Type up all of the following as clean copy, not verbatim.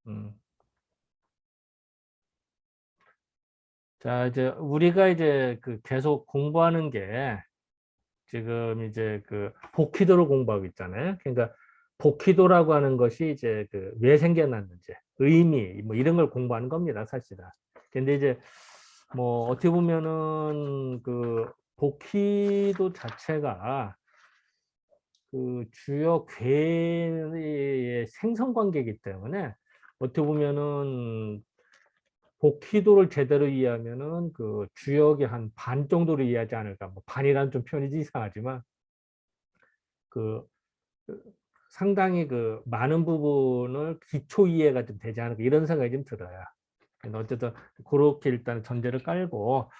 음. 자, 이제 우리가 이제 그 계속 공부하는 게 지금 이제 그 복희도를 공부하고 있잖아요. 그러니까 복희도라고 하는 것이 이제 그 왜 생겨났는지, 의미, 뭐 이런 걸 공부하는 겁니다, 사실은. 근데 이제 뭐 어떻게 보면은 그 복희도 자체가 그 주요 괴의 생성 관계이기 때문에 어떻게 보면은 복희도를 제대로 이해하면은 그 주역의 한 반 정도를 이해하지 않을까. 뭐 반이라는 좀 표현이 이상하지만 그, 그 상당히 그 많은 부분을 기초 이해가 좀 되지 않을까 이런 생각이 좀 들어요. 어쨌든 그렇게 일단 전제를 깔고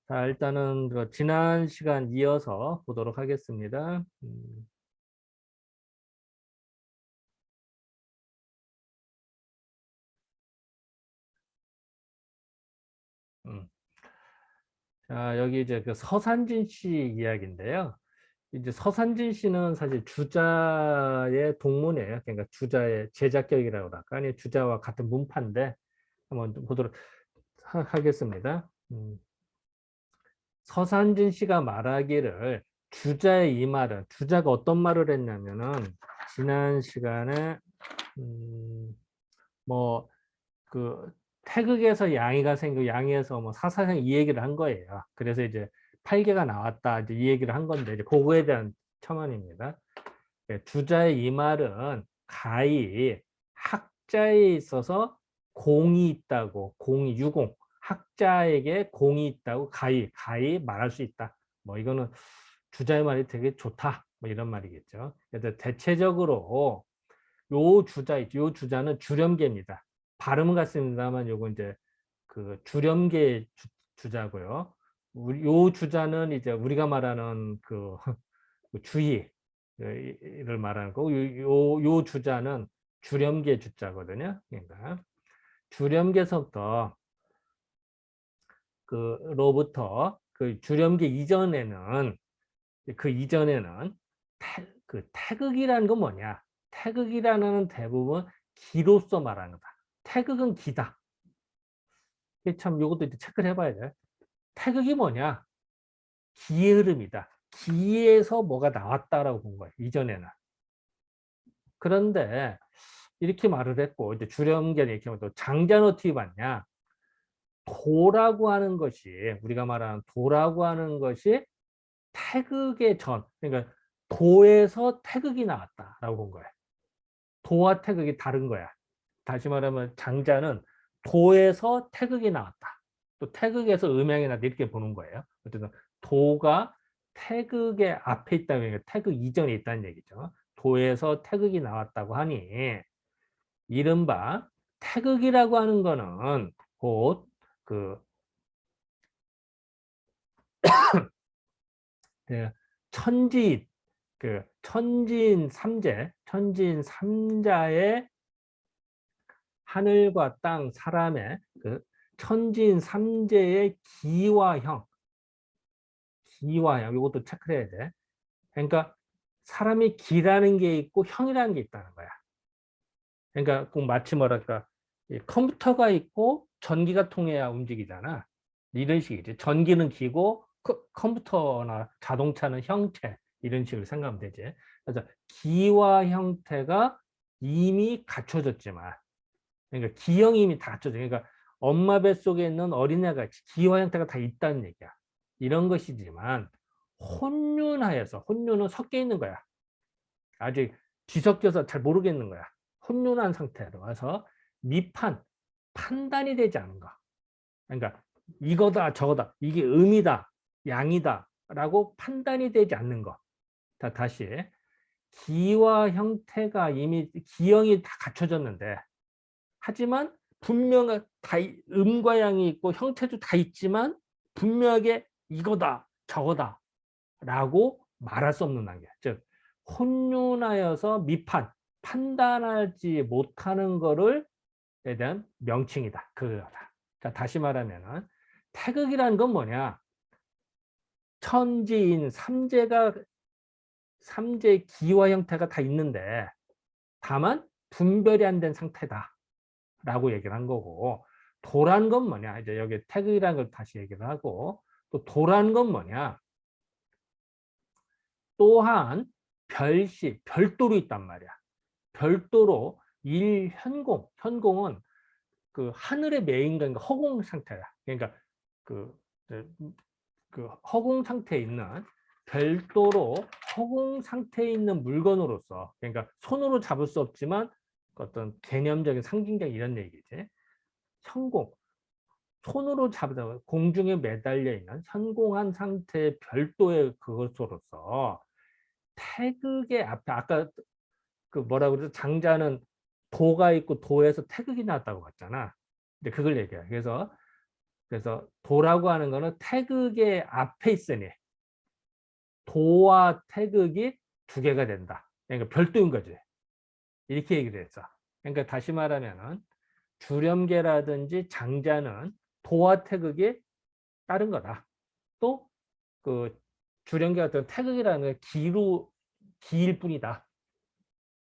자 일단은 그 지난 시간 이어서 보도록 하겠습니다. 음. 자 여기 이제 그 서산진 씨 이야기인데요. 이제 서산진 씨는 사실 주자의 동문이에요. 그러니까 주자의 제작격이라고 할까? 아니 주자와 같은 문파인데 한번 보도록 하겠습니다. 서산진 씨가 말하기를 주자의 이 말은 주자가 어떤 말을 했냐면은 지난 시간에 뭐그 태극에서 양이가 생기고 양에서 뭐 사사성 이 얘기를 한 거예요. 그래서 이제 팔계가 나왔다 이제 이 얘기를 한 건데 이제 그거에 대한 첨언입니다. 주자의 이 말은 가히 학자에 있어서 공이 있다고 공이 유공 학자에게 공이 있다고 가히 말할 수 있다. 뭐 이거는 주자의 말이 되게 좋다. 뭐 이런 말이겠죠. 그래서 대체적으로 요 주자는 주렴계입니다. 발음은 같습니다만 요거 이제 그 주렴계 주자고요. 요 주자는 이제 우리가 말하는 그 주의를 말하는 거고 요 주자는 주렴계 주자거든요. 그러니까 주렴계서부터 그로부터 그 주렴계 이전에는 그 이전에는 그 태극이라는 건 뭐냐? 태극이라는 대부분 기로서 말하는 거다. 태극은 기다. 이게 참 요것도 이제 체크를 해봐야 돼. 태극이 뭐냐? 기의 흐름이다. 기에서 뭐가 나왔다라고 본 거예요. 이전에는. 그런데 이렇게 말을 했고 이제 주렴계는 이렇게 하면 또 장자는 어떻게 봤냐? 도라고 하는 것이 우리가 말하는 도라고 하는 것이 태극의 전 그러니까 도에서 태극이 나왔다라고 본 거예요. 도와 태극이 다른 거야. 다시 말하면 장자는 도에서 태극이 나왔다. 또 태극에서 음양이 나왔다 이렇게 보는 거예요. 어쨌든 도가 태극의 앞에 있다는 얘기가 태극 이전에 있다는 얘기죠. 도에서 태극이 나왔다고 하니 이른바 태극이라고 하는 거는 곧그 천지인 그 천지인 삼자의 하늘과 땅 사람의 그 천지인 삼재의 기와형 이것도 체크를 해야 돼. 그러니까 사람이 기라는 게 있고 형이라는 게 있다는 거야. 그러니까 꼭 마치 뭐랄까 컴퓨터가 있고 전기가 통해야 움직이잖아. 이런 식이지. 전기는 기고 컴퓨터나 자동차는 형체 이런 식으로 생각하면 되지. 그래서 기와 형태가 이미 갖춰졌지만 그러니까 기형이 이미 다 갖춰져. 그러니까 엄마 뱃속에 있는 어린애가 기와 형태가 다 있다는 얘기야. 이런 것이지만 혼륜하여서 혼륜은 섞여 있는 거야. 아직 뒤섞여서 잘 모르겠는 거야. 혼돈한 상태로 와서 판단이 되지 않은 거. 그러니까 이거다 저거다 이게 음이다 양이다 라고 판단이 되지 않는 거. 다시 기와 형태가 이미 기형이 다 갖춰졌는데 하지만 분명한 음과 양이 있고 형태도 다 있지만 분명하게 이거다 저거다 라고 말할 수 없는 단계. 즉 혼돈하여서 판단하지 못하는 거를 에 대한 명칭이다. 그거다. 자, 다시 말하면은 태극이라는 건 뭐냐? 천지인 삼재 기와 형태가 다 있는데 다만 분별이 안 된 상태다. 라고 얘기를 한 거고, 도란 건 뭐냐? 이제 여기 태극이라는 걸 다시 얘기를 하고, 또 도란 건 뭐냐? 또한 별시, 별도로 있단 말이야. 별도로 일현공, 현공은 그 하늘의 매인가, 그러니까 허공 상태야. 그러니까 그, 그 허공 상태에 있는, 별도로 허공 상태에 있는 물건으로서, 그러니까 손으로 잡을 수 없지만 어떤 개념적인 상징적 이런 얘기지. 현공, 손으로 잡다 공중에 매달려 있는 현공한 상태의 별도의 그것으로서 태극의 앞에, 아까 그 뭐라 그러죠? 장자는 도가 있고 도에서 태극이 나왔다고 봤잖아. 근데 그걸 얘기해. 그래서 도라고 하는 거는 태극의 앞에 있으니 도와 태극이 두 개가 된다. 그러니까 별도인 거지. 이렇게 얘기를 했어. 그러니까 다시 말하면은 주렴계라든지 장자는 도와 태극이 다른 거다. 또 그 주렴계 같은 태극이라는 건 기일 뿐이다.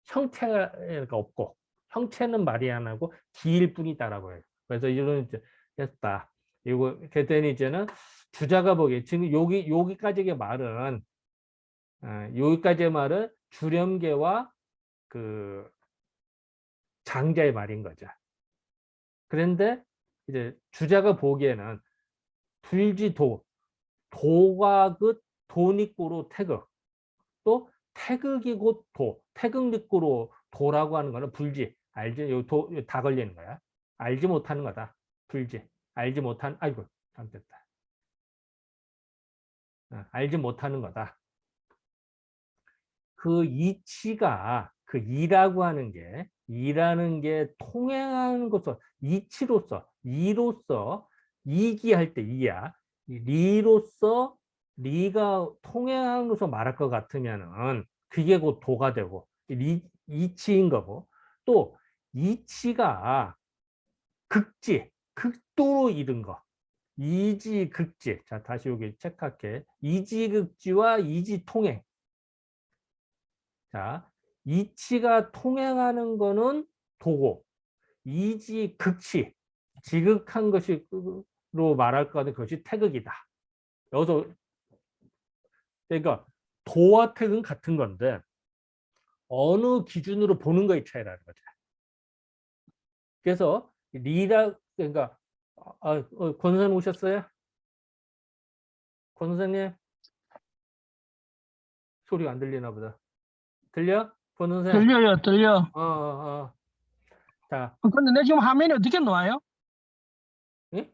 형태가 없고, 형체는 말이 안 하고 기일 뿐이다라고 해요. 그래서 이런 이제 했다. 이거 그랬더니 이제는 주자가 보기에 지금 여기까지의 말은, 여기까지의 말은 주렴계와 그 장자의 말인 거죠. 그런데 이제 주자가 보기에는 불지도, 도가 그 도닉구로 태극, 또 태극이 곧 도, 태극닉구로 도라고 하는 거는 불지, 알지? 다 걸리는 거야. 알지 못하는 거다. 불지, 알지 못한, 아이고 잘못됐다. 알지 못하는 거다. 그 이치가, 그 이라고 하는 게, 이라는 게 통행하는 것으로, 이치로서, 이로서, 이기할 때 이야. 리로서, 리가 통행하는 것으로 말할 것 같으면은 그게 곧 도가 되고, 이치인 거고, 또 이치가 극지, 극도로 이른 거. 이지극지. 자, 다시 여기 체크할게. 이지극지와 이지통행. 자, 이치가 통행하는 거는 도고, 이지 극치, 지극한 것으로 말할 것 같은 것이 태극이다. 여기서 그러니까 도와 태극은 같은 건데 어느 기준으로 보는 거의 차이라는 거죠. 그래서 그러니까 권 선생님 오셨어요? 권 선생님 소리가 안 들리나 보다. 들려? 권 선생님. 들려요, 들려. 자, 근데 내 지금 화면이 어떻게 나와요? 예?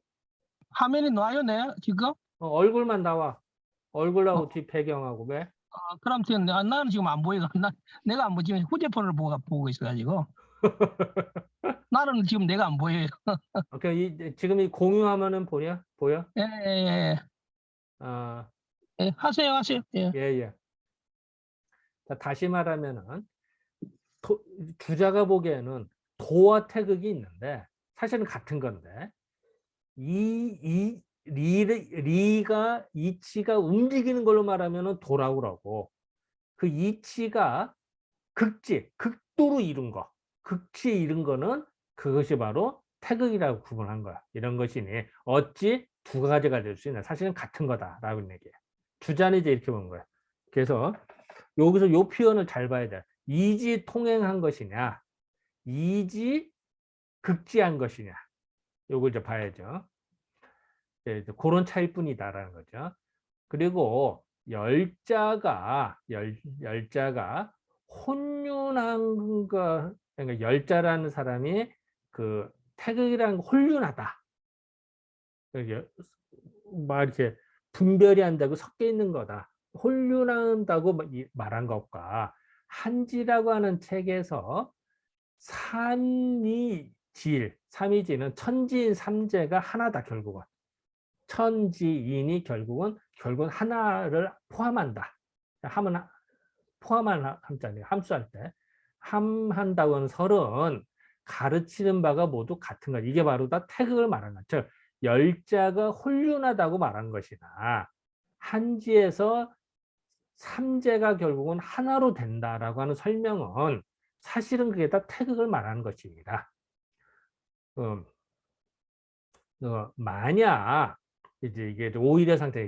화면이 나와요, 내 지금? 얼굴만 나와. 얼굴하고 어, 뒤 배경하고 왜? 그럼 지금 나는 지금 안 보이고, 내가 안 보지. 휴대폰을 보고 있어가지고. 나는 지금 내가 안 보여요. 지금 이 공유하면은 보여? 보여? 예, 예, 아, 예. 예, 하세요, 하세요. 예. 예, 예. 자, 다시 말하면은 주자가 보기에는 도와 태극이 있는데 사실은 같은 건데 리가 이치가 움직이는 걸로 말하면은 도라고 그러고, 그 이치가 극도로 이룬 거, 극치에 이른 거는 그것이 바로 태극이라고 구분한 거야. 이런 것이니 어찌 두 가지가 될 수 있나? 사실은 같은 거다라고 얘기해. 주자는 이제 이렇게 보는 거야. 그래서 여기서 요 표현을 잘 봐야 돼. 이지 통행한 것이냐, 이지 극지한 것이냐. 요걸 이제 봐야죠. 예, 그런 차일 뿐이다라는 거죠. 그리고 열자가 혼륜한 거, 그러니까 열자라는 사람이 그 태극이라는 거 혼륜하다. 막 이렇게 분별이 한다고 섞여 있는 거다. 혼륜한다고 말한 것과 한지라고 하는 책에서 삼위지는 천지인 삼재가 하나다. 결국은 천지인이 결국은 하나를 포함한다. 함은 포함한 함자네요. 함수할 때 함한다고 하는 설은 가르치는 바가 모두 같은 것. 이게 바로 다 태극을 말하는 것. 즉 열자가 혼륜하다고 말한 것이나 한지에서 삼재가 결국은 하나로 된다라고 하는 설명은 사실은 그게 다 태극을 말하는 것입니다. 음, 만약 이제 이게 오일의 상태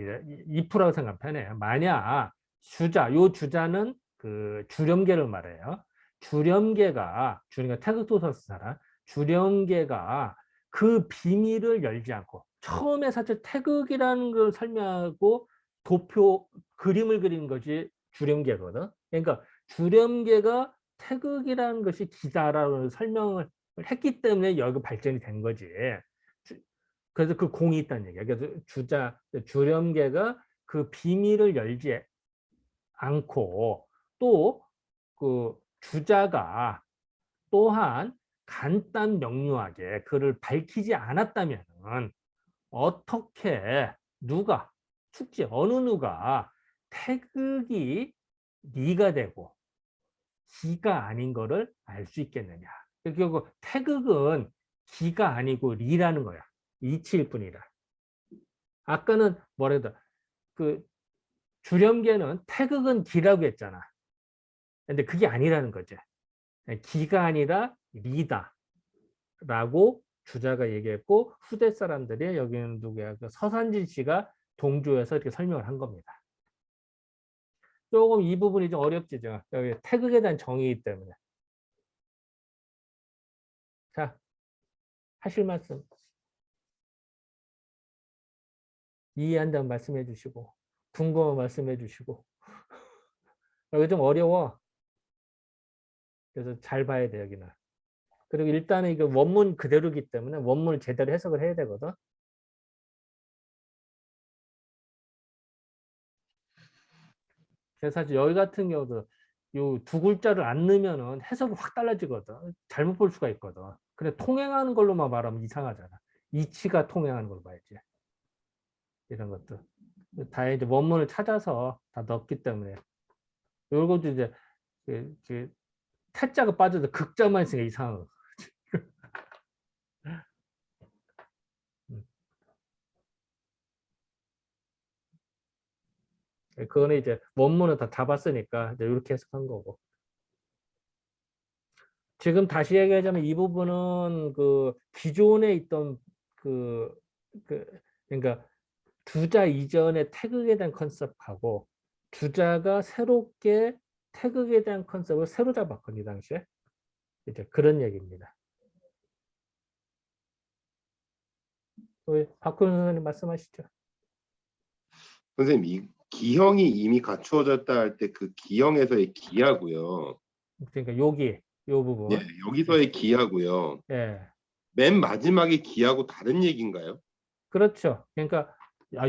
if라고 생각하면 편해요. 만약 요 주자는 그 주렴계를 말해요. 주렴계가 태극도서사라 주렴계가 그 비밀을 열지 않고 처음에 사실 태극이라는 걸 설명하고 도표 그림을 그리는 것이 주렴계거든. 그러니까 주렴계가 태극이라는 것이 기다라는 설명을 했기 때문에 여기 발전이 된 거지. 그래서 그 공이 있다는 얘기야. 그래서 주렴계가 그 비밀을 열지 않고 또 그 주자가 또한 간단 명료하게 그를 밝히지 않았다면 어떻게 누가 축지 어느 누가 태극이 니가 되고 기가 아닌 거를 알 수 있겠느냐. 결국 태극은 기가 아니고 리라는 거야. 이치일 뿐이라. 아까는 뭐래도 그 주렴계는 태극은 기라고 했잖아. 근데 그게 아니라는 거지. 기가 아니라 리다. 라고 주자가 얘기했고 후대 사람들이 여기는 누구야? 그 서산진 씨가 동조해서 이렇게 설명을 한 겁니다. 조금 이 부분이 좀 어렵지죠. 여기 태극에 대한 정의이기 때문에. 자, 하실 말씀. 이해한다면 말씀해 주시고 궁금한 말씀해 주시고 여기 좀 어려워. 그래서 잘 봐야 돼 여기는. 그리고 일단은 이거 원문 그대로기 때문에 원문을 제대로 해석을 해야 되거든. 그래서 사실 여기 같은 경우도 요 두 글자를 안 넣으면은 해석이 확 달라지거든. 잘못 볼 수가 있거든. 근데 통행하는 걸로만 말하면 이상하잖아. 이치가 통행하는 걸 봐야지. 이런 것도. 다 이제 원문을 찾아서 다 넣었기 때문에. 요것도 이제 태자가 빠져도 극자만 있으니까 이상한 거. 그거는 이제 원문을 다 잡았으니까 이제 이렇게 해석한 거고. 지금 다시 얘기하자면 이 부분은 그 기존에 있던 그, 그 그러니까 주자 이전의 태극에 대한 컨셉하고 주자가 새롭게 태극에 대한 컨셉을 새로 잡았거든요, 이 당시에. 이제 그런 얘기입니다. 우리 박훈 선생님 말씀하시죠. 선생님, 이 기형이 이미 갖추어졌다 할 때 그 기형에서의 기하고요. 그러니까 여기 요 예, 부분. 여기서의 기하고요. 예. 맨 마지막에 기하고 다른 얘기인가요? 그렇죠. 그러니까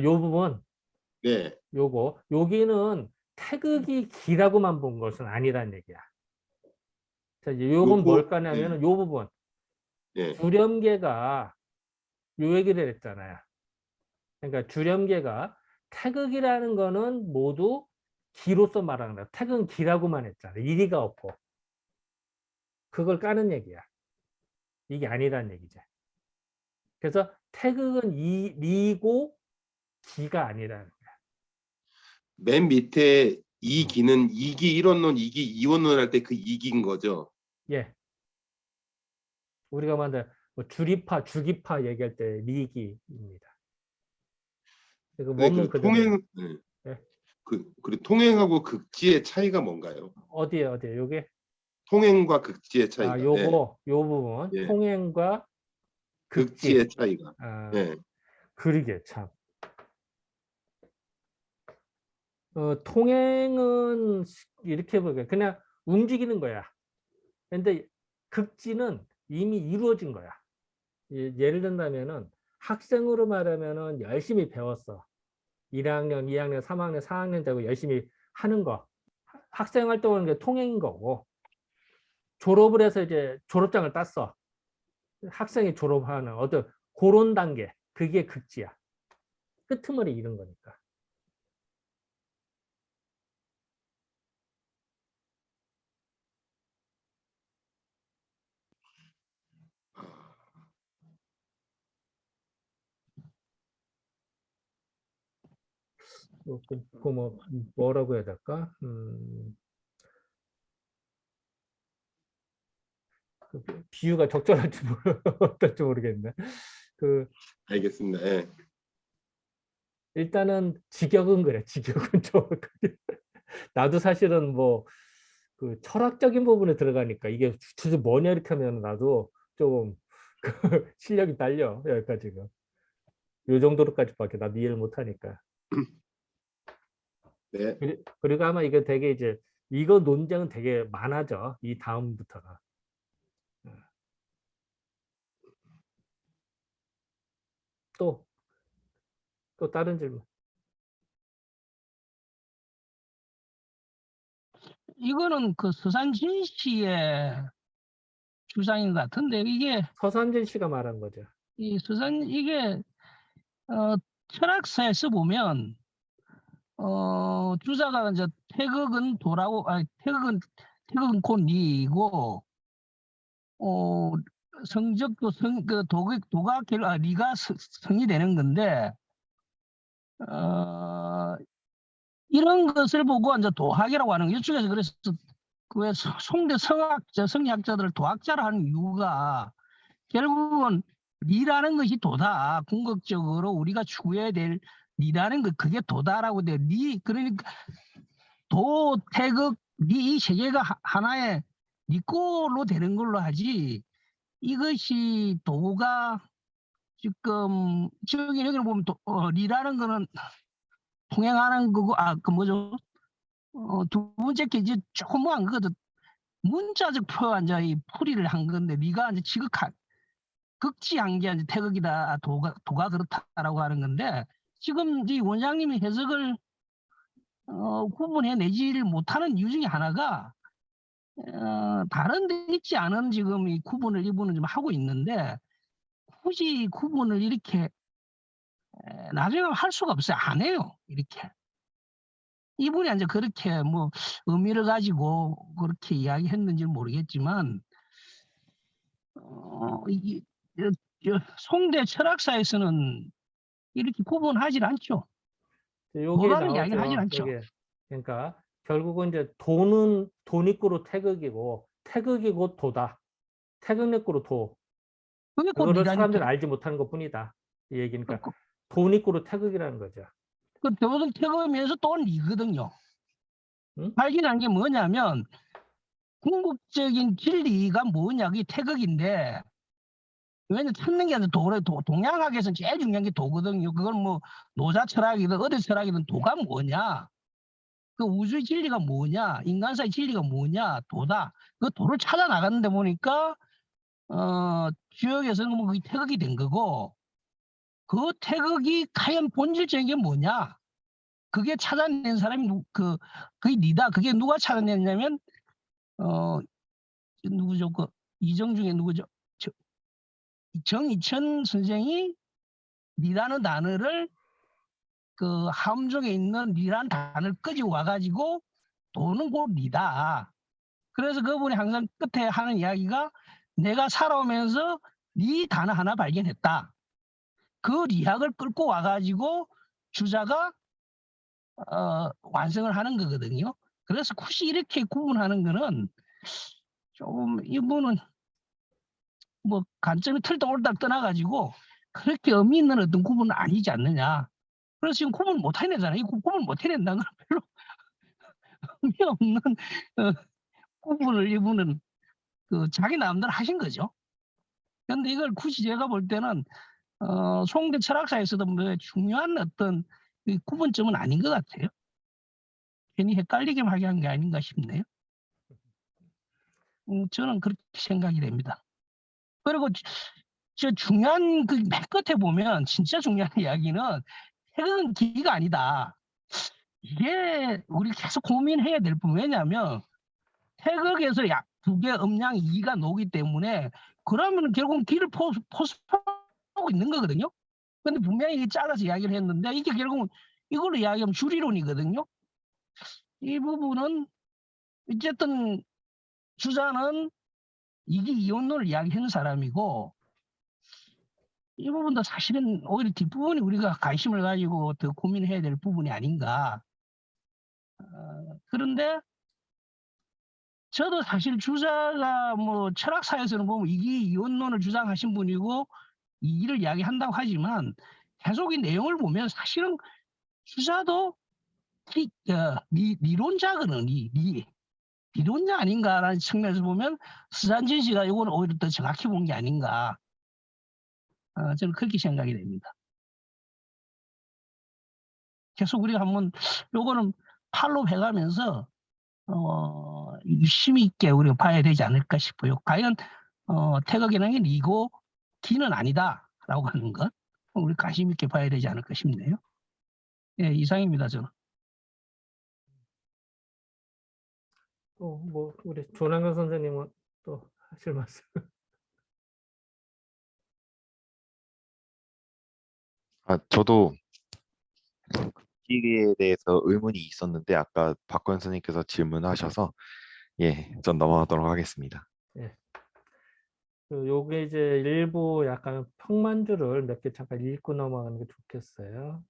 요 부분 네. 요거 여기는 태극이 기라고만 본 것은 아니란 얘기야. 자, 이제 요건 요거 뭘까냐면은 요 부분 예. 주렴계가 요 얘기를 했잖아요. 그러니까 주렴계가 태극이라는 거는 모두 기로서 말하는 거야. 태극은 기라고만 했잖아. 일이가 없고. 그걸 까는 얘기야. 이게 아니란 얘기지. 그래서 태극은 리고 기가 아니라는 거야. 맨 밑에 이 기는 이기 일원론, 이기 이원론 할 때 그 이기인 거죠. 예. 우리가 만든 뭐 주리파, 주기파 얘기할 때 리기입니다. 그 네, 원문 그 그대로. 통행 네. 예. 그리고 통행하고 극지의 차이가 뭔가요? 어디에? 요게? 통행과 극지의 차이가. 예. 요 부분. 예. 통행과 극지. 극지의 차이가. 아, 예. 그러게 참. 통행은 이렇게 보게 그냥 움직이는 거야. 근데 극지는 이미 이루어진 거야. 예를 든다면은 학생으로 말하면은 열심히 배웠어. 1학년, 2학년, 3학년, 4학년 되고 열심히 하는 거. 학생 활동하는 게 통행인 거고. 졸업을 해서 이제 졸업장을 땄어. 학생이 졸업하는 어떤 그런 단계. 그게 극지야. 끄트머리 이런 거니까. 뭐 뭐라고 해야 될까? 비유가 적절할지 어떨지 모르겠네. 그 알겠습니다. 예. 일단은 직역은 그래. 직역은 정확하게. 나도 사실은 뭐 그 철학적인 부분에 들어가니까 이게 도대체 뭐냐 이렇게 하면 나도 조금 그 실력이 딸려 여기까지가. 요 정도로까지밖에 나도 이해를 못하니까. 네. 그리고 아마 이게 되게 이제 이거 논쟁은 되게 많아져. 이 다음부터가. 또, 또 다른 질문. 이거는 그 서산진 씨의 주장인 것 같은데 이게 서산진 씨가 말한 거죠. 이 서산 이게 철학사에서 보면 주자가 이제 태극은 도라고 태극은 곧 니이고 성적도 도가 리가 성이 되는 건데 이런 것을 보고 이제 도학이라고 하는 거 이쪽에서 그래서 그 송대 성리학자들을 도학자로 하는 이유가 결국은 리라는 것이 도다. 궁극적으로 우리가 추구해야 될 리라는 것 그게 도다라고 돼. 리 그러니까 도 태극 리 이 세계가 하나의 리꼴로 되는 걸로 하지. 이것이 도가 지금 여기를 보면 리라는 거는 통행하는 거고 그 뭐죠? 두 번째 게 이제 조그마한 거거든. 문자적 표현 이제 이 풀이를 한 건데 리가 이제 지극한 극지한 게 이제 태극이다 도가 그렇다라고 하는 건데 지금 이 원장님이 해석을 구분해내지를 못하는 이유 중에 하나가 다른 데 있지 않은 지금 이 구분을 이분은 좀 하고 있는데 굳이 구분을 이렇게 나중에 할 수가 없어요. 안 해요. 이렇게. 이분이 이제 그렇게 뭐 의미를 가지고 그렇게 이야기했는지는 모르겠지만 송대 철학사에서는 이렇게 구분하지 않죠. 요게 도라는 이야기를 하지 나오죠. 않죠. 요게. 그러니까 결국은 이제 돈은 돈이꾸로 태극이고 태극이 곧 도다. 태극이꾸로 도. 그게 곧 그거를 사람들이 리라니까. 알지 못하는 것뿐이다. 이 얘기니까 그, 돈이꾸로 태극이라는 거죠. 그 모든 태극이면서 또 리거든요. 응? 발견한 게 뭐냐면 궁극적인 진리가 뭐냐 그게 태극인데 왜냐면 찾는 게 아니라 동양학에서는 제일 중요한 게 도거든요. 그건 뭐 노자 철학이든 어디 철학이든 도가 뭐냐 그 우주의 진리가 뭐냐 인간사의 진리가 뭐냐 도다. 그 도를 찾아 나갔는데 보니까 지역에서는 뭐 그게 태극이 된 거고 그 태극이 과연 본질적인 게 뭐냐 그게 찾아낸 사람이 그게 니다. 그게 누가 찾아냈냐면 누구죠? 그 이정중에 누구죠? 정이천 선생이 니라는 단어를 그 함정에 있는 니라는 단어를 끄집어 와가지고 도는 곧 니다. 그래서 그분이 항상 끝에 하는 이야기가 내가 살아오면서 니 단어 하나 발견했다. 그 리학을 끌고 와가지고 주자가 완성을 하는 거거든요. 그래서 굳이 이렇게 구분하는 거는 좀 이분은 뭐 관점이 틀다 옳다 떠나가지고 그렇게 의미 있는 어떤 구분은 아니지 않느냐. 그래서 지금 구분 못 해내잖아요. 이 구분 못 해낸다는 건 별로 의미 없는 구분을 이분은 그 자기 나름대로 하신 거죠. 그런데 이걸 굳이 제가 볼 때는 송대 철학사에서도 뭐 중요한 어떤 구분점은 아닌 것 같아요. 괜히 헷갈리게 하게 한 게 아닌가 싶네요. 저는 그렇게 생각이 됩니다. 그리고 저 중요한 그 맨 끝에 보면 진짜 중요한 이야기는 태극은 기가 아니다. 이게 우리 계속 고민해야 될 부분. 왜냐하면 태극에서 두 개 음양 이가 나오기 때문에 그러면 결국 기를 포섭하고 있는 거거든요. 근데 분명히 잘라서 이야기를 했는데 이게 결국은 이걸로 이야기하면 줄이론이거든요. 이 부분은 어쨌든 주자는 이게 이혼론을 이야기하는 사람이고 이 부분도 사실은 오히려 뒷부분이 우리가 관심을 가지고 더 고민해야 될 부분이 아닌가. 그런데 저도 사실 주자가 뭐 철학사에서는 보면 이기 이원론을 주장하신 분이고 이기를 이야기한다고 하지만 계속 이 내용을 보면 사실은 주자도 리론자거든. 리론자 아닌가라는 측면에서 보면 스잔진 씨가 이거는 오히려 더 정확히 본 게 아닌가. 저는 그렇게 생각이 됩니다. 계속 우리가 한번 요거는 팔로 해가면서 유심히 있게 우리가 봐야 되지 않을까 싶어요. 과연 태극이라는 게 리고 기는 아니다라고 하는 것 우리 관심 있게 봐야 되지 않을까 싶네요. 예, 이상입니다. 저는. 또 뭐 우리 조남경 선생님은 또 하실 말씀. 저도 기기에 대해서 의문이 있었는데 아까 박권 선생님께서 질문하셔서 전 넘어가도록 하겠습니다. 요게 이제 일부 약간 평만주를 몇 개 잠깐 읽고 넘어가는 게 좋겠어요.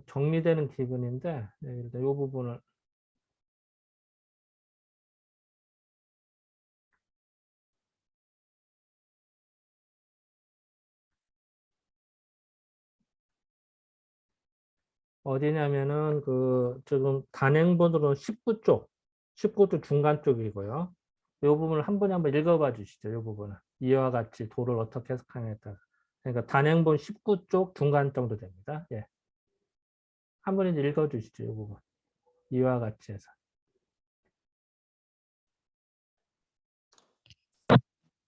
정리되는 기분인데 일단 이 부분을 어디냐면은 그 지금 단행본으로는 19쪽, 19쪽 중간 쪽이고요. 이 부분을 한 분이 한번 읽어봐 주시죠. 이 부분은 이와 같이 도를 어떻게 해석하냐에 따라. 그러니까 단행본 19쪽 중간 정도 됩니다. 예. 한 분이 읽어 주시죠. 이 부분 이와 같이 해서.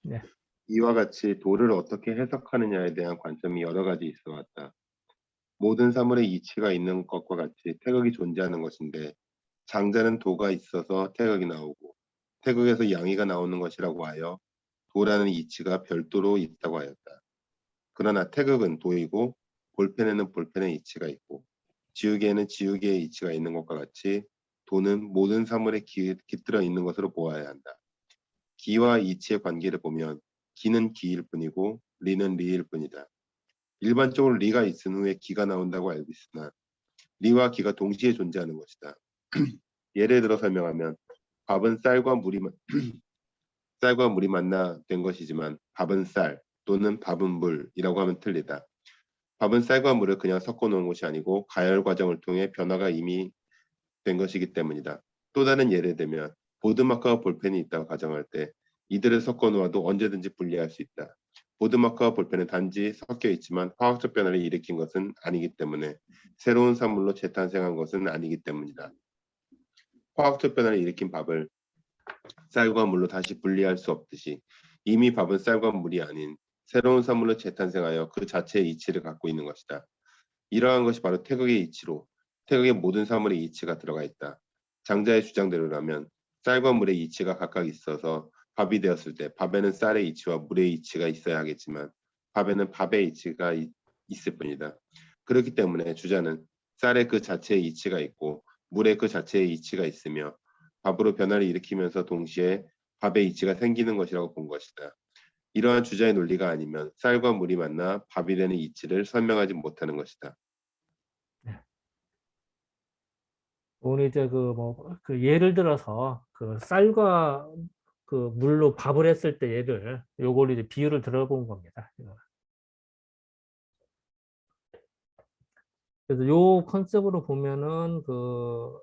네. 이와 같이 도를 어떻게 해석하느냐에 대한 관점이 여러 가지 있어 왔다. 모든 사물의 이치가 있는 것과 같이 태극이 존재하는 것인데 장자는 도가 있어서 태극이 나오고 태극에서 양의가 나오는 것이라고 하여 도라는 이치가 별도로 있다고 하였다. 그러나 태극은 도이고 볼펜에는 볼펜의 이치가 있고 지우개에는 지우개의 이치가 있는 것과 같이 도는 모든 사물에 깃들어 있는 것으로 보아야 한다. 기와 이치의 관계를 보면 기는 기일 뿐이고 리는 리일 뿐이다. 일반적으로 리가 있은 후에 기가 나온다고 알고 있으나 리와 기가 동시에 존재하는 것이다. 예를 들어 설명하면 밥은 쌀과 물이 만나 된 것이지만 밥은 쌀 또는 밥은 물이라고 하면 틀리다. 밥은 쌀과 물을 그냥 섞어 놓은 것이 아니고 가열 과정을 통해 변화가 이미 된 것이기 때문이다. 또 다른 예를 들면 보드마커와 볼펜이 있다고 가정할 때 이들을 섞어 놓아도 언제든지 분리할 수 있다. 보드마커와 볼펜은 단지 섞여 있지만 화학적 변화를 일으킨 것은 아니기 때문에 새로운 산물로 재탄생한 것은 아니기 때문이다. 화학적 변화를 일으킨 밥을 쌀과 물로 다시 분리할 수 없듯이 이미 밥은 쌀과 물이 아닌 새로운 산물로 재탄생하여 그 자체의 이치를 갖고 있는 것이다. 이러한 것이 바로 태극의 이치로 태극의 모든 사물의 이치가 들어가 있다. 장자의 주장대로라면 쌀과 물의 이치가 각각 있어서 밥이 되었을 때 밥에는 쌀의 이치와 물의 이치가 있어야 하겠지만 밥에는 밥의 이치가 있을 뿐이다. 그렇기 때문에 주자는 쌀의 그 자체의 이치가 있고 물의 그 자체의 이치가 있으며 밥으로 변화를 일으키면서 동시에 밥의 이치가 생기는 것이라고 본 것이다. 이러한 주자의 논리가 아니면 쌀과 물이 만나 밥이 되는 이치를 설명하지 못하는 것이다. 오늘 이제 그 예를 들어서 그 쌀과 그 물로 밥을 했을 때 예를 요걸 이제 비유를 들어본 겁니다. 그래서 요 컨셉으로 보면은 그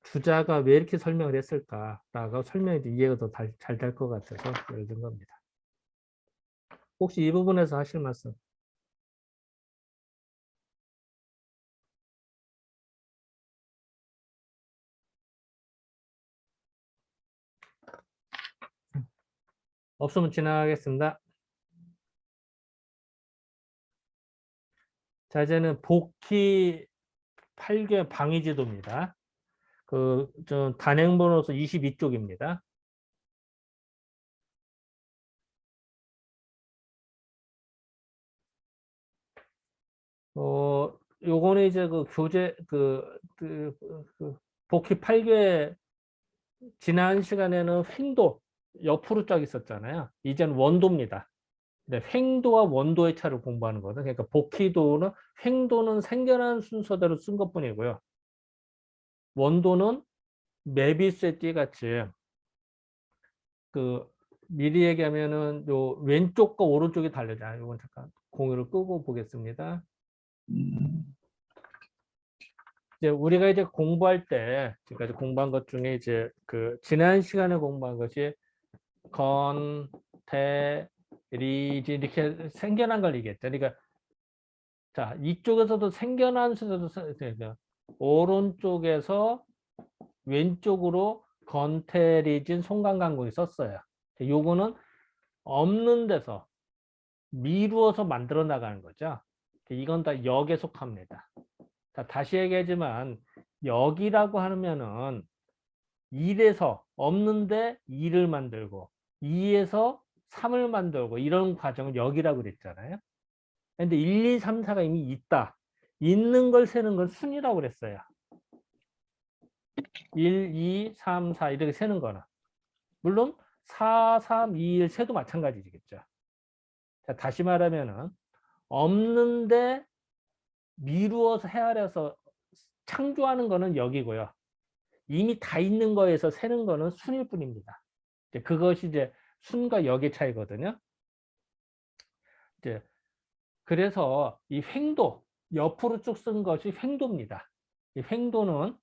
주자가 왜 이렇게 설명을 했을까라고 설명이 이해가 더 잘 될 것 같아서 읽은 겁니다. 혹시 이 부분에서 하실 말씀? 없으면 지나가겠습니다. 자, 이제는 복희 8개 방위지도입니다. 저 단행본으로서 22쪽입니다. 요거는 이제 그 교재 복희 8개 지난 시간에는 횡도 옆으로 쫙 있었잖아요. 이제는 원도입니다. 근데 횡도와 원도의 차를 공부하는 거거든. 그러니까 복희도는 횡도는 생겨난 순서대로 쓴 것뿐이고요. 원도는 메비우스의 띠같이 그 미리 얘기하면은 요 왼쪽과 오른쪽이 달려져. 이건 잠깐 공유를 끄고 보겠습니다. 이제 우리가 이제 공부할 때 지금까지 공부한 것 중에 이제 그 지난 시간에 공부한 것이 건태리지 이렇게 생겨난 걸 얘기했죠. 그러니까 자 이쪽에서도 생겨난 순서도 오른쪽에서 왼쪽으로 건태리진 송강강국이 썼어요. 요거는 없는 데서 미루어서 만들어 나가는 거죠. 이건 다 역에 속합니다. 자, 다시 얘기하지만 역이라고 하면은 1에서 없는데 2를 만들고 2에서 3을 만들고 이런 과정을 역이라고 그랬잖아요. 근데 1, 2, 3, 4가 이미 있다. 있는 걸 세는 건 순이라고 그랬어요. 1, 2, 3, 4 이렇게 세는 거는. 물론 4, 3, 2, 1 세도 마찬가지겠죠. 자, 다시 말하면은 없는데 미루어서 헤아려서 창조하는 거는 역이고요. 이미 다 있는 거에서 세는 거는 순일 뿐입니다. 이제 그것이 이제 순과 역의 차이거든요. 이제 그래서 이 횡도 옆으로 쭉 쓴 것이 횡도입니다. 이 횡도는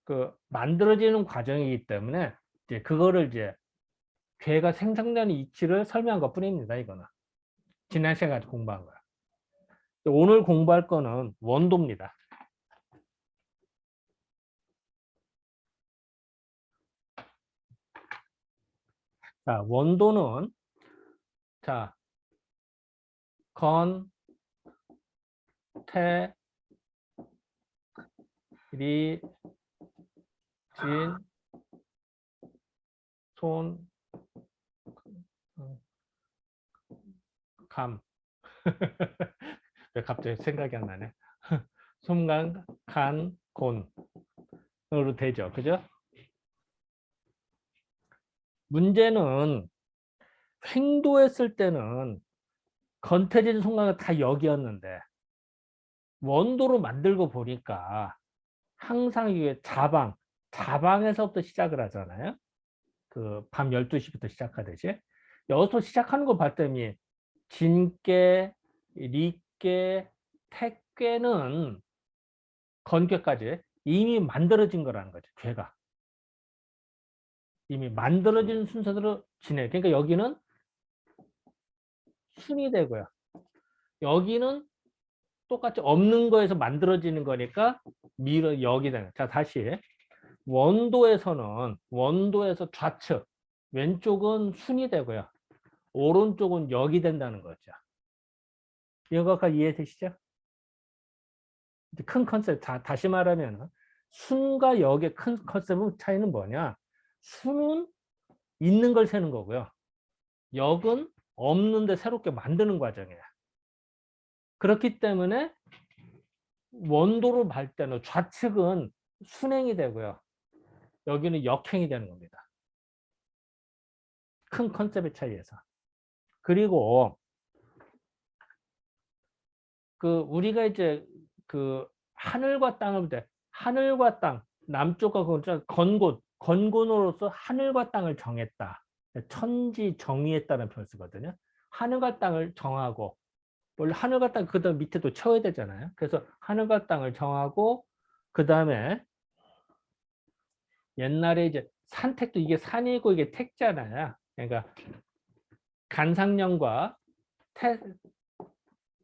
그 만들어지는 과정이기 때문에 이제 그거를 이제 괴가 생성되는 이치를 설명한 것 뿐입니다. 이거는 지난 시간에 공부한 거야. 오늘 공부할 거는 원도입니다. 자, 원도는 자, 건, 태, 리, 진, 손, 감. 왜 갑자기 생각이 안 나네. 손강, 간, 곤으로 되죠. 그죠? 문제는 횡도했을 때는 건태진 손강은 다 역이었는데 원도로 만들고 보니까 항상 이게 자방에서부터 시작을 하잖아요. 그 밤 12시부터 시작하듯이. 여기서 시작하는 거 봤더니 진께, 리께, 택께는 건괴까지 이미 만들어진 거라는 거죠. 괴가. 이미 만들어진 순서대로 지내. 그러니까 여기는 순이 되고요. 여기는 똑같이 없는 거에서 만들어지는 거니까 역이 되는 거예요. 자, 다시. 원도에서 좌측, 왼쪽은 순이 되고요. 오른쪽은 역이 된다는 거죠. 이거가 이해되시죠? 큰 컨셉, 다시 말하면 순과 역의 큰 컨셉은 차이는 뭐냐? 순은 있는 걸 세는 거고요. 역은 없는데 새롭게 만드는 과정이에요. 그렇기 때문에 원도로 볼 때는 좌측은 순행이 되고요. 여기는 역행이 되는 겁니다. 큰 컨셉의 차이에서. 그리고 그 우리가 이제 그 하늘과 땅을 볼 때 하늘과 땅 남쪽과 건곤으로서 하늘과 땅을 정했다. 천지 정의했다는 표현을 쓰거든요. 하늘과 땅을 정하고 원래 하늘과 땅 그다음 밑에도 채워야 되잖아요. 그래서 하늘과 땅을 정하고 그 다음에 옛날에 이제 산택도 이게 산이고 이게 택잖아요. 그러니까 간상령과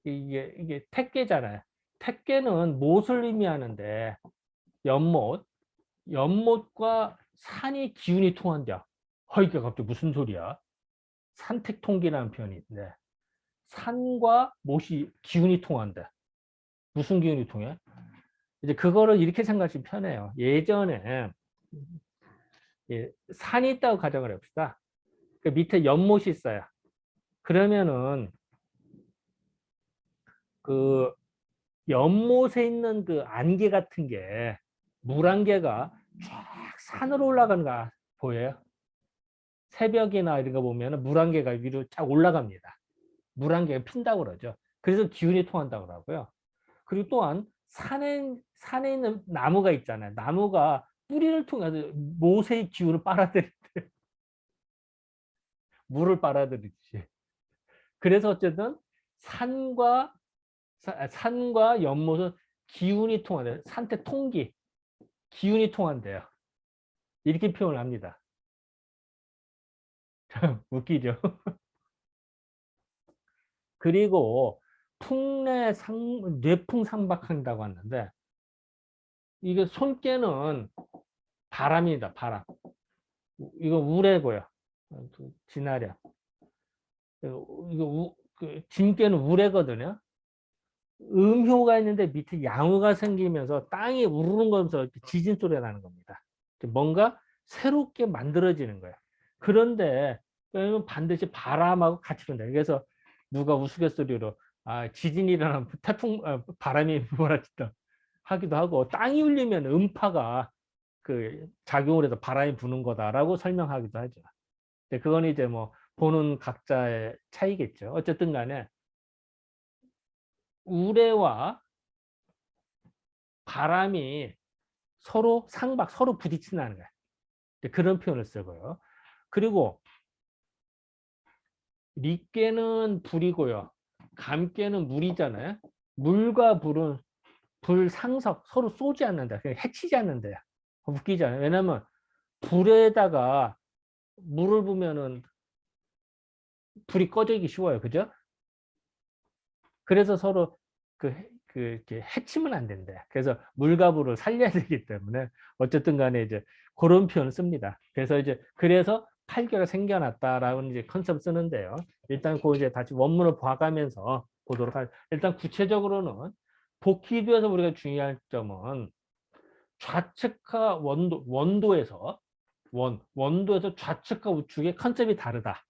이게 택계잖아요. 택계는 못을 의미하는데 연못과 산이 기운이 통한다. 이게 갑자기 무슨 소리야? 산택통기라는 표현이 있는데 산과 못이 기운이 통한다. 무슨 기운이 통해? 이제 그거를 이렇게 생각하시면 편해요. 예전에 산이 있다고 가정을 해봅시다. 그 밑에 연못이 있어요. 그러면은 그 연못에 있는 그 안개 같은 게 물안개가 쫙 산으로 올라가는 거 보여요? 새벽이나 이런 거 보면 물안개가 위로 쫙 올라갑니다. 물 한 개가 핀다고 그러죠. 그래서 기운이 통한다고 그러고요. 그리고 또한 산에 있는 나무가 있잖아요. 나무가 뿌리를 통해서 모세의 기운을 빨아들인대. 물을 빨아들이듯이. 그래서 어쨌든 산과 연못은 기운이 통한대요. 산태 통기, 기운이 통한대요. 이렇게 표현을 합니다. 웃기죠? 그리고 뇌풍상박한다고 하는데, 이게 손께는 바람이다, 바람. 이거 우레고요. 진하랴. 이거 진께는 우레거든요. 음효가 있는데 밑에 양효가 생기면서 땅이 우르르 거면서 지진 소리가 나는 겁니다. 뭔가 새롭게 만들어지는 거예요. 그런데 반드시 바람하고 같이 된다. 그래서 누가 우스갯소리로 지진이 일어나면 태풍 바람이 몰아친다 하기도 하고, 땅이 울리면 음파가 작용을 해서 바람이 부는 거다라고 설명하기도 하죠. 그건 이제 뭐 보는 각자의 차이겠죠. 어쨌든 간에 우레와 바람이 서로 서로 부딪힌다는 거예요. 그런 표현을 쓰고요. 그리고 리께는 불이고요. 감께는 물이잖아요. 물과 불은 불상석, 서로 쏘지 않는다. 그냥 해치지 않는다. 웃기잖아요. 왜냐면 불에다가 물을 부으면은 불이 꺼지기 쉬워요. 그죠? 그래서 서로 이렇게 해치면 안 된대. 그래서 물과 불을 살려야 되기 때문에 어쨌든 간에 이제 그런 표현을 씁니다. 그래서 팔괘가 생겨났다라는 이제 컨셉을 쓰는데요. 일단 이제 다시 원문을 봐가면서 보도록 일단 구체적으로는 복귀도에서 우리가 중요할 점은 좌측과 원도에서 좌측과 우측의 컨셉이 다르다.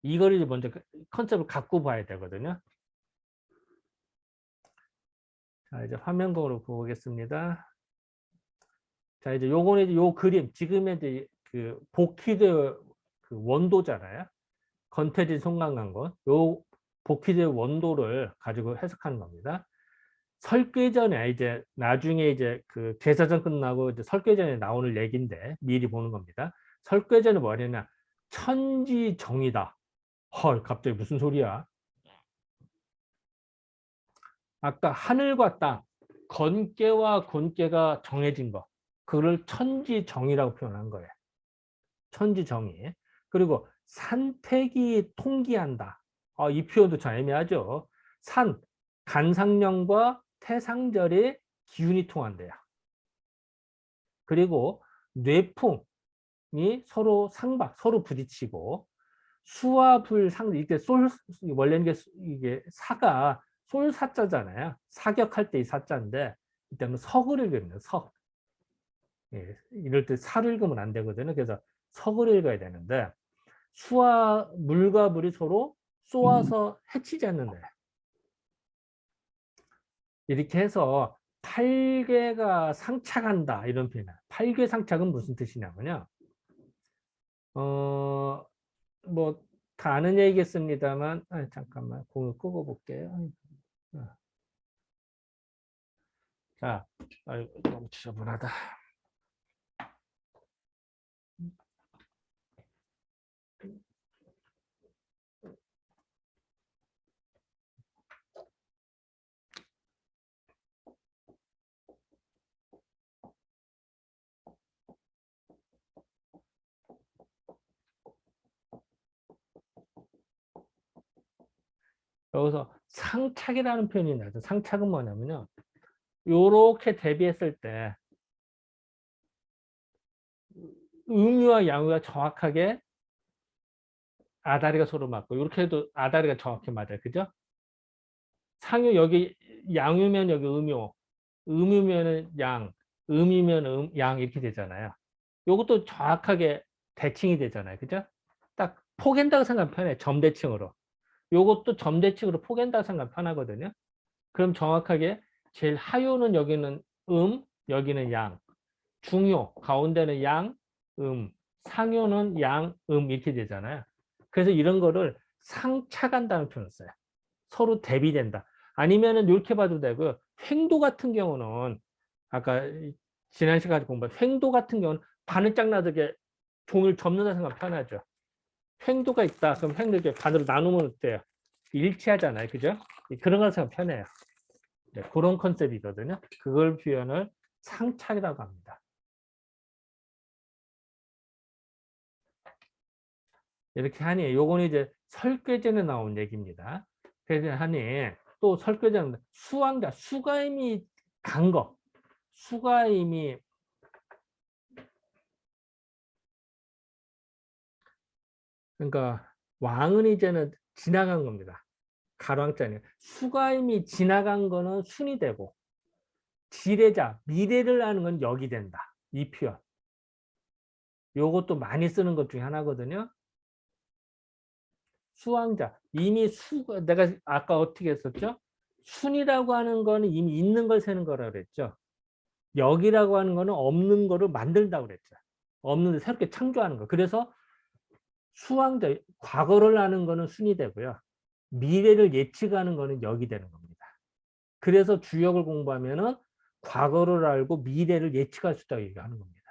이걸 이제 먼저 컨셉을 갖고 봐야 되거든요. 자, 이제 화면으로 보겠습니다. 자, 이제 요거는 이제 요 그림, 지금의 이제 복희대 원도잖아요. 건태진 송강간건. 요 복희대 원도를 가지고 해석하는 겁니다. 설괴전에 이제 나중에 이제 제사전 끝나고 이제 설괴전에 나오는 얘기인데 미리 보는 겁니다. 설괴전은 뭐냐면 천지정이다. 헐, 갑자기 무슨 소리야? 아까 하늘과 땅, 건깨와 곤깨가 정해진 거, 그걸 천지정이라고 표현한 거예요. 천지정의. 그리고 산택이 통기한다. 이 표현도 참 애매하죠. 간상령과 태상절의 기운이 통한대요. 그리고 뇌풍이 서로 부딪히고, 수와 불 이게 원래는 이게 사가 솔사자잖아요. 사격할 때 이 사자인데, 이때는 석을 읽으면 석. 예, 이럴 때 사를 읽으면 안 되거든요. 그래서 석을 읽어야 되는데, 물과 물이 서로 쏘아서 해치지 않는데, 이렇게 해서 팔괘가 상착한다 이런 표현이에요. 팔괘상착은 무슨 뜻이냐면요. 뭐 다 아는 얘기겠습니다만, 잠깐만 공을 끄고 볼게요. 자, 너무 지저분하다. 여기서 상착이라는 표현이 나죠. 상착은 뭐냐면요. 요렇게 대비했을 때 음유와 양유가 정확하게 아다리가 서로 맞고, 이렇게 해도 아다리가 정확히 맞아요. 그죠? 상유 여기 양유면 여기 음유, 음유면은 양, 음이면 양 이렇게 되잖아요. 요것도 정확하게 대칭이 되잖아요. 그죠? 딱 포갠다고 생각하면 편해. 점대칭으로. 요것도 점대칭으로 포갠다고 생각하면 편하거든요. 그럼 정확하게 제일 하요는 여기는 여기는 양, 중요, 가운데는 양, 상요는 양, 이렇게 되잖아요. 그래서 이런 거를 상차간다는 표현을 써요. 서로 대비된다. 아니면은 이렇게 봐도 되고, 횡도 같은 경우는 아까 지난 시간에 공부한 횡도 같은 경우는 바늘짝 나듯이 종이를 접는다 생각하면 편하죠. 횡도가 있다. 그럼 횡도 이렇게 반으로 나누면 어때요? 일치하잖아요. 그죠? 그런 거 생각하면 편해요. 네, 그런 컨셉이거든요. 그걸 표현을 상차이라고 합니다. 이렇게 하니 요거는 이제 설계전에 나온 얘기입니다. 그래서 하니 또 설계전 수왕자 수가임이 간 거. 수가임이 그러니까 왕은 이제는 지나간 겁니다. 가로왕자는 수가임이 지나간 거는 순이 되고 지뢰자 미래를 아는 건 역이 된다. 이 표현. 요것도 많이 쓰는 것 중에 하나거든요. 수왕자 이미 내가 아까 어떻게 했었죠? 순이라고 하는 거는 이미 있는 걸 세는 거라 그랬죠. 역이라고 하는 거는 없는 거를 만든다고 그랬죠. 없는데 새롭게 창조하는 거. 그래서 수왕자 과거를 아는 거는 순이 되고요. 미래를 예측하는 거는 역이 되는 겁니다. 그래서 주역을 공부하면은 과거를 알고 미래를 예측할 수 있다고 얘기하는 겁니다.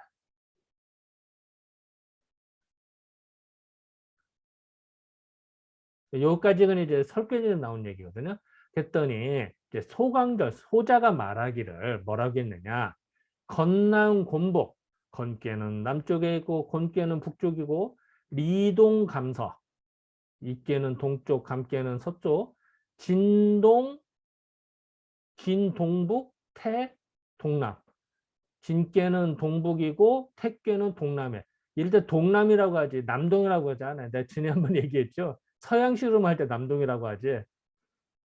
여기까지는 이제 설계전에 나온 얘기거든요. 그랬더니 이제 소강절 소자가 말하기를 뭐라고 했느냐? 건남 곤복 건께는 남쪽에 있고 곤께는 북쪽이고 리동 감서 이께는 동쪽 감께는 서쪽 진동 진동북 태 동남 진께는 동북이고 태께는 동남에 이럴 때 동남이라고 하지 남동이라고 하지 않아요. 내가 전에 한번 얘기했죠. 서양식으로 할 때 남동이라고 하지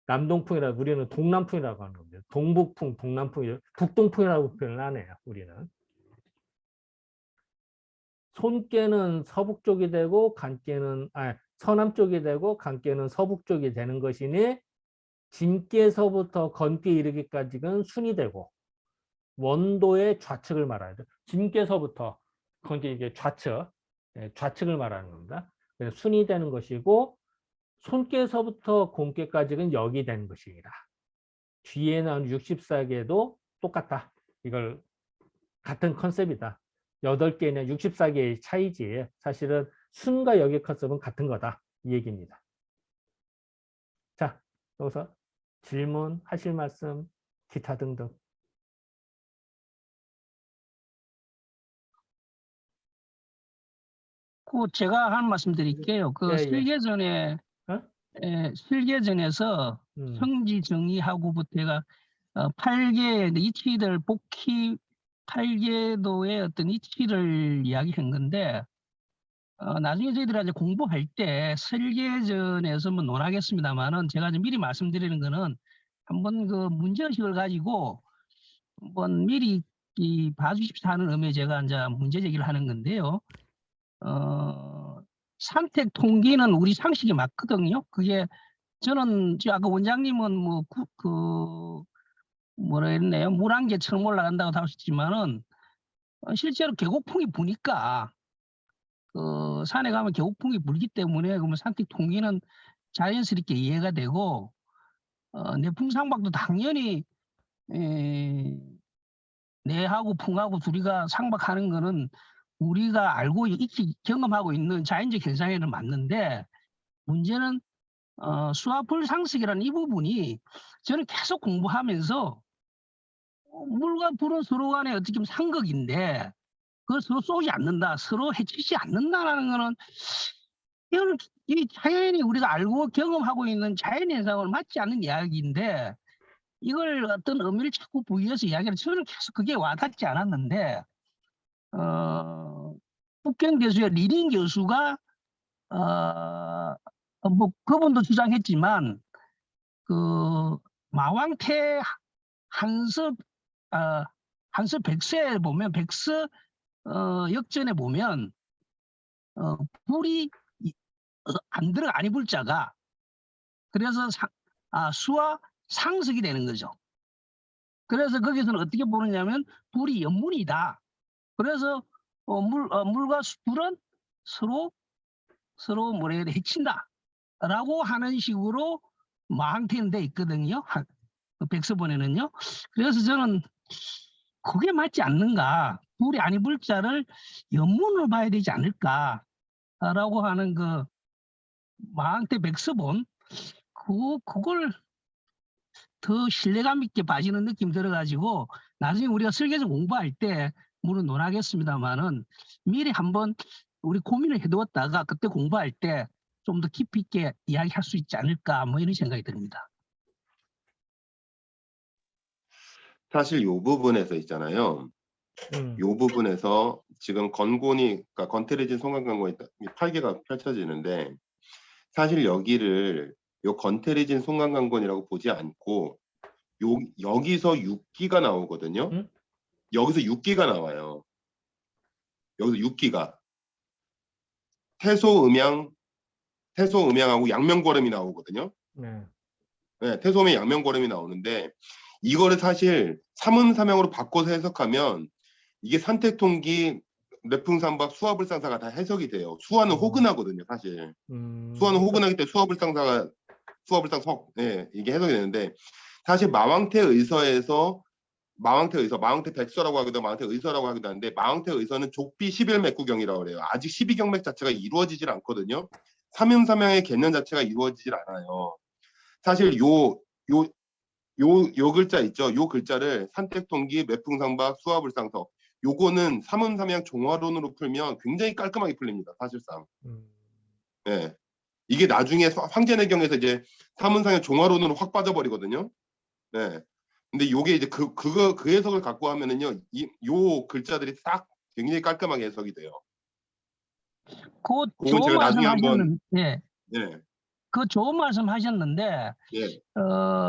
남동풍이라고 우리는 동남풍이라고 하는 겁니다. 동북풍, 동남풍, 북동풍이라고 표현을 안 해요. 우리는. 손께는 서북쪽이 되고 간께는 서남쪽이 되고 간께는 서북쪽이 되는 것이니 진께서부터 건께 이르기까지는 순이 되고 원도의 좌측을 말해야 돼. 진께서부터 건께 이게 좌측, 좌측을 말하는 겁니다. 그래서 순이 되는 것이고 손께서부터 곤께까지는 역이 되는 것이니라. 뒤에 나온 64개도 똑같다. 이걸 같은 컨셉이다. 8개나 64개의 차이지 사실은 순과 역의 컨셉은 같은 거다. 이 얘기입니다. 자, 여기서 질문, 하실 말씀, 기타 등등. 그 제가 한 말씀 드릴게요. 그 예, 예. 설계전에 어? 설계전에서 성지 정의하고부터가 8개 이치들 복희 8개도의 어떤 이치를 이야기한 건데 나중에 저희들이 이제 공부할 때 설계전에서 뭐 논하겠습니다만은 제가 좀 미리 말씀드리는 거는 한번 그 문제의식을 가지고 한번 미리 봐주십사 하는 의미에 제가 이제 문제 제기를 하는 건데요. 산택 통기는 우리 상식이 맞거든요. 그게 저는 아까 원장님은 뭐라 했네요. 물안개처럼 올라간다고 하셨지만은 실제로 계곡풍이 부니까 그 산에 가면 계곡풍이 불기 때문에 그러면 산택 통기는 자연스럽게 이해가 되고 내풍상박도 당연히 내하고 풍하고 둘이가 상박하는 거는 우리가 알고 익히 경험하고 있는 자연적 현상에는 맞는데 문제는 수화풀 상식이라는 이 부분이 저는 계속 공부하면서 물과 불은 서로 간에 어떻게 보면 상극인데 그걸 서로 쏘지 않는다, 서로 해치지 않는다라는 거는 이거는 이 자연이 우리가 알고 경험하고 있는 자연 현상을 맞지 않는 이야기인데 이걸 어떤 의미를 자꾸 부여해서 이야기하는 저는 계속 그게 와닿지 않았는데 북경 교수의 리링 교수가 뭐 그분도 주장했지만 그 마왕태 한서 백서에 보면 백서 역전에 보면 불이 안 들어가 아니 불자가 그래서 수와 상석이 되는 거죠. 그래서 거기서는 어떻게 보느냐면 불이 연문이다. 그래서 물과 불은 서로 뭐라 해야 돼 해친다. 라고 하는 식으로 망태는 돼 있거든요. 백서본에는요. 그래서 저는 그게 맞지 않는가. 불이 아니 불자를 연문으로 봐야 되지 않을까라고 하는 그 망태 백서본 그걸 더 신뢰감 있게 봐지는 느낌 들어가지고 나중에 우리가 설계서 공부할 때 물론 논하겠습니다만은 미리 한번 우리 고민을 해두었다가 그때 공부할 때 좀 더 깊이 있게 이야기할 수 있지 않을까 뭐 이런 생각이 듭니다. 사실 이 부분에서 있잖아요. 이 부분에서 지금 건곤이, 그러니까 건태리진 송강건곤이 8개가 펼쳐지는데 사실 여기를 요 건태리진 송강건곤이라고 보지 않고 여기서 6기가 나오거든요. 여기서 6기가 나와요. 여기서 6기가 태소음양하고 양명걸음이 나오거든요. 네. 네, 태소음양 양명걸음이 나오는데 이거를 사실 삼음삼양으로 바꿔서 해석하면 이게 산택통기 내풍삼박 수화불상사가 다 해석이 돼요. 수화는 호근하거든요, 사실. 수화는 호근하기 때문에 수화불상석, 예, 이게 해석이 되는데 사실 마왕태의서에서 마왕태백서라고 하기도 하고 마왕태의서라고 하기도 하는데 마왕태의서는 족비 11맥구경이라고 그래요. 아직 12경맥 자체가 이루어지질 않거든요. 삼음삼양의 개념 자체가 이루어지질 않아요. 사실 요 글자 있죠. 요 글자를 산택통기, 매풍상박, 수화불상석 요거는 삼음삼양 종화론으로 풀면 굉장히 깔끔하게 풀립니다. 사실상. 예. 이게 나중에 황제내경에서 이제 삼음삼양 종화론으로 확 빠져버리거든요. 네. 근데 요게 이제 그 해석을 갖고 하면은요, 요 글자들이 딱 굉장히 깔끔하게 해석이 돼요. 그 그건 좋은 제가 나중에 한번, 말씀하셨는데, 네, 그 좋은 말씀하셨는데, 네,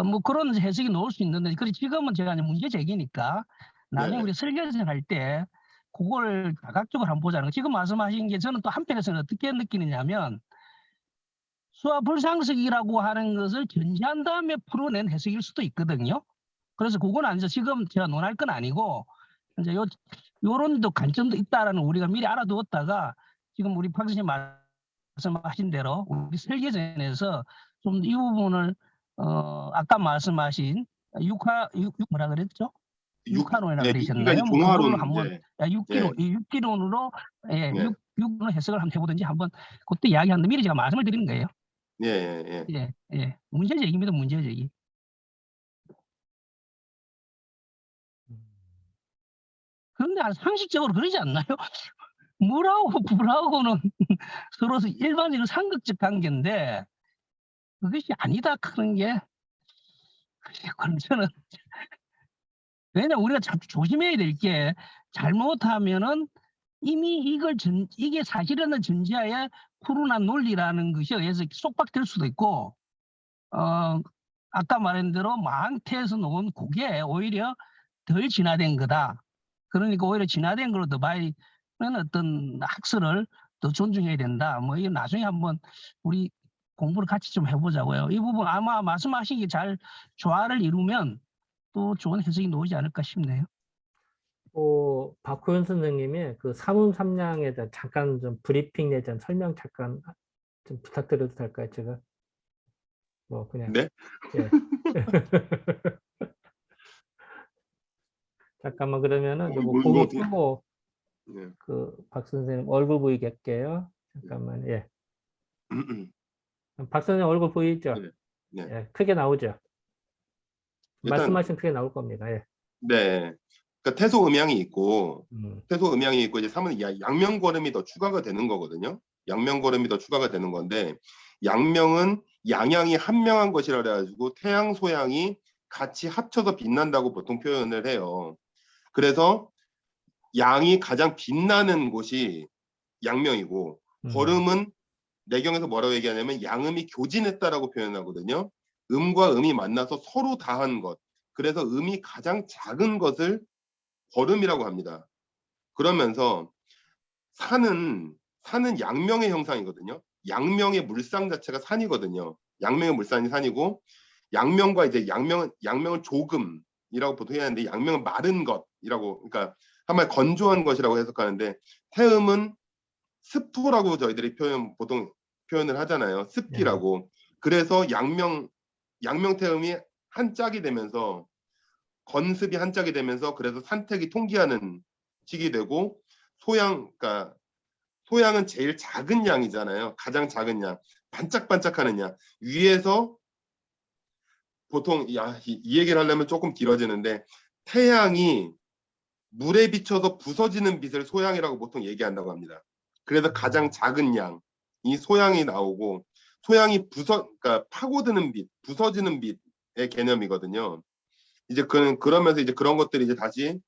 뭐 그런 해석이 나올 수 있는데, 그래 지금은 제가 이제 문제 제기니까 나중에 네. 우리 설계를 할 때 그걸 다각적으로 한번 보자는 거. 지금 말씀하신 게 저는 또 한편에서는 어떻게 느끼느냐면 수화불상석이라고 하는 것을 전제한 다음에 풀어낸 해석일 수도 있거든요. 그래서 그건 이제 지금 제가 논할 건 아니고 이제 요런 관점도 있다라는 우리가 미리 알아두었다가 지금 우리 박 선생님 말씀하신 대로 우리 설계전에서 좀 이 부분을 아까 말씀하신 뭐라 그랬죠? 육화론이라 네, 그러셨나요? 6기가 뭐 그걸로 종화론, 한번 네, 육기론으로 네, 육론 해석을 한번 해보든지 한번 그때 이야기하는데 미리 제가 말씀을 드리는 거예요. 예. 예. 문제 제기입니다. 문제 제기. 그런데 상식적으로 그러지 않나요? 물하고 불하고는 서로 일반적인 상극적 관계인데 그것이 아니다 하는 게 그럼 저는 왜냐면 우리가 조심해야 될 게 잘못하면은 이미 이게 사실이라는 전제하에 풀어난 논리라는 것이 의해서 속박될 수도 있고 아까 말한 대로 망태에서 놓은 그게 오히려 덜 진화된 거다. 그러니까 오히려 진화된 걸로 더 봐야 어떤 학설을 더 존중해야 된다. 뭐 이거 나중에 한번 우리 공부를 같이 좀 해보자고요. 이 부분 아마 말씀하신 게 잘 조화를 이루면 또 좋은 해석이 나오지 않을까 싶네요. 박호연 선생님이 그 삼음삼양에 대한 잠깐 좀 브리핑 내지 설명 잠깐 좀 부탁드려도 될까요, 제가? 뭐 그냥. 네? 예. 잠깐만 그러면은 요거 고개 끄고 네. 그 박 선생님 얼굴 보이게 할게요. 잠깐만. 예. 박 선생님 얼굴 보이죠? 네. 예, 크게 나오죠. 일단, 말씀하시면 크게 나올 겁니다. 예. 네. 그러니까 태소음양이 있고 이제 양명걸음이 더 추가가 되는 거거든요. 양명걸음이 더 추가가 되는 건데 양명은 양양이 한명한 것이라 그래가지고 태양 소양이 같이 합쳐서 빛난다고 보통 표현을 해요. 그래서 양이 가장 빛나는 곳이 양명이고 걸음은 내경에서 뭐라고 얘기하냐면 양음이 교진했다라고 표현하거든요. 음과 음이 만나서 서로 다한 것. 그래서 음이 가장 작은 것을 걸음이라고 합니다. 그러면서 산은 양명의 형상이거든요. 양명의 물상 자체가 산이거든요. 양명의 물산이 산이고 양명과 이제 양명은 조금이라고 보통 해야 하는데 양명은 마른 것이라고, 그러니까 한마디 건조한 것이라고 해석하는데 태음은 습토라고 저희들이 보통 표현을 하잖아요. 습기라고. 그래서 양명태음이 한짝이 되면서 건습이 한짝이 되면서 그래서 산택이 통기하는 식이 되고 그러니까 소양은 제일 작은 양이잖아요. 가장 작은 양, 반짝반짝하는 양. 위에서 보통 이 얘기를 하려면 조금 길어지는데 태양이 물에 비춰서 부서지는 빛을 소양이라고 보통 얘기한다고 합니다. 그래서 가장 작은 양이 소양이 나오고 소양이 그러니까 파고드는 빛, 부서지는 빛의 개념이거든요. 이제 그러면서 이제 그런 것들이 이제 다시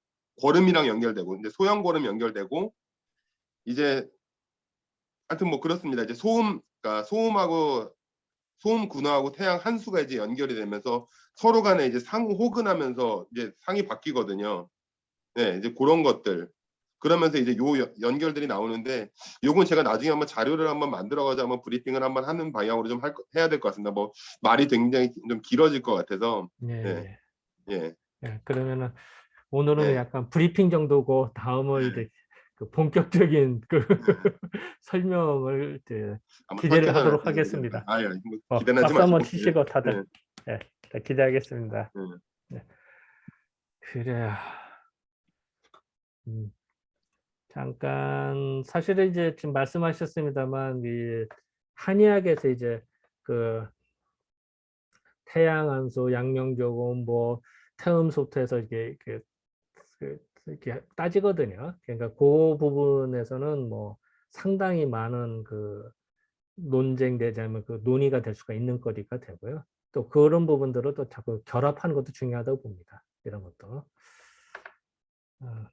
거름이랑 연결되고 이제 소양 거름 연결되고 이제 하여튼 뭐 그렇습니다. 이제 그러니까 소음 군화하고 태양 한수가 이제 연결이 되면서 서로 간에 이제 상호 호근하면서 이제 상이 바뀌거든요. 네, 이제 그런 것들. 그러면서 이제 연결들이 나오는데 요건 제가 나중에 한번 자료를 한번 만들어가지고 한번 브리핑을 한번 하는 방향으로 좀 해야 될 것 같습니다. 뭐 말이 굉장히 좀 길어질 것 같아서. 예, 예, 예, 예. 그러면은 오늘은 예. 약간 브리핑 정도고 다음은 이제 그 본격적인 그 설명을 이제 아마 기대를 설계도는 하도록 하겠습니다. 뭐 기대는 하지 박수 한번 마시고. 치시고 예, 다들 예, 자, 기대하겠습니다. 예, 네. 그래요. 잠깐 사실은 이제 지금 말씀하셨습니다만 이 한의학에서 이제 그 태양한수, 양명조금, 뭐 태음소토해서 이렇게 따지거든요. 그러니까 그 부분에서는 뭐 상당히 많은 그 논쟁되자면 그 논의가 될 수가 있는 거리가 되고요. 또 그런 부분들을 또 자꾸 결합하는 것도 중요하다고 봅니다. 이런 것도. 어,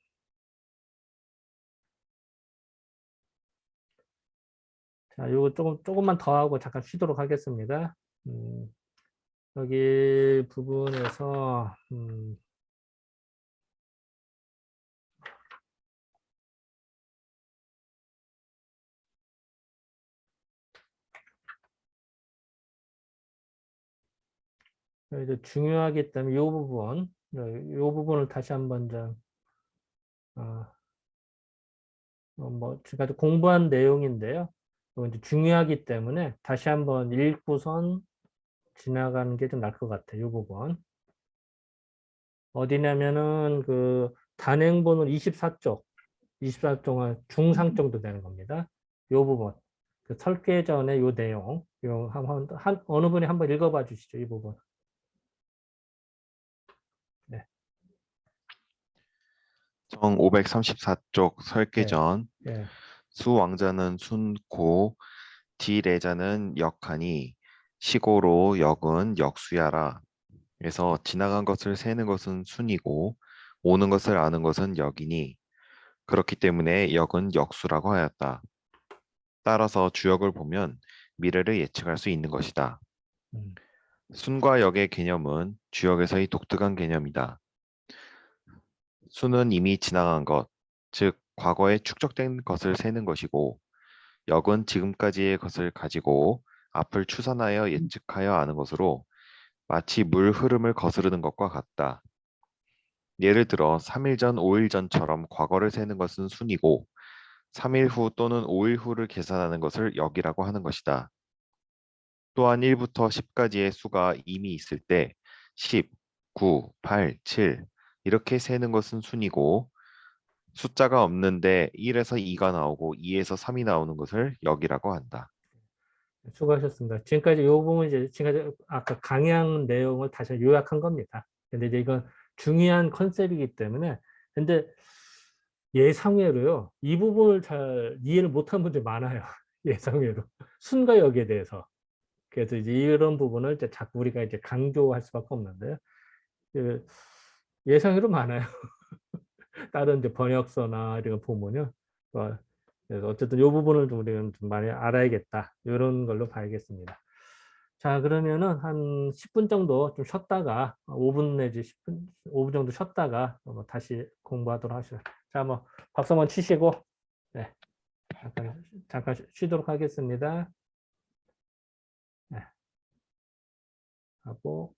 자, 요거 조금만 더 하고 잠깐 쉬도록 하겠습니다. 여기 부분에서 이제 중요하기 때문에 이 부분을 다시 한번 좀 뭐 지금까지 공부한 내용인데요. 이거 이제 중요하기 때문에 다시 한번 읽고선 지나가는 게 좀 나을 것 같아요. 이 부분 어디냐면은 그 단행본은 24쪽, 24쪽은 중상 정도 되는 겁니다. 이 부분 그 설계 전에 이 내용, 어느 분이 한번 읽어봐 주시죠. 이 부분. 네. 정 534쪽 네. 설계전 예. 수왕자는 순고 디레자는 역하니 시고로 역은 역수야라. 그래서 지나간 것을 세는 것은 순이고 오는 것을 아는 것은 역이니 그렇기 때문에 역은 역수라고 하였다. 따라서 주역을 보면 미래를 예측할 수 있는 것이다. 음. 순과 역의 개념은 주역에서의 독특한 개념이다. 순은 이미 지나간 것, 즉 과거에 축적된 것을 세는 것이고 역은 지금까지의 것을 가지고 앞을 추산하여 예측하여 아는 것으로 마치 물 흐름을 거스르는 것과 같다. 예를 들어 3일 전, 5일 전처럼 과거를 세는 것은 순이고 3일 후 또는 5일 후를 계산하는 것을 역이라고 하는 것이다. 또한 1부터 10까지의 수가 이미 있을 때 10, 9, 8, 7 이렇게 세는 것은 순이고 숫자가 없는데 1에서 2가 나오고 2에서 3이 나오는 것을 역이라고 한다. 수고하셨습니다. 지금까지 이 부분 이제 지금까지 아까 강의한 내용을 다시 요약한 겁니다. 근데 이제 이건 중요한 컨셉이기 때문에 근데 예상외로요. 이 부분을 잘 이해를 못한 분들이 많아요. 예상외로. 순과 역에 대해서. 그래서 이제 이런 부분을 이제 자꾸 우리가 이제 강조할 수밖에 없는데요. 그 예상외로 많아요. 다른 이제 번역서나 이런 거 보면요. 그래서 어쨌든 이 부분을 좀 우리는 좀 많이 알아야겠다. 이런 걸로 봐야겠습니다. 자, 그러면은 한 10분 정도 좀 쉬었다가 5분 내지 10분, 5분 정도 쉬었다가 다시 공부하도록 하시죠. 자, 뭐 박수 한번 치시고 네, 잠깐 쉬도록 하겠습니다. 네, 하고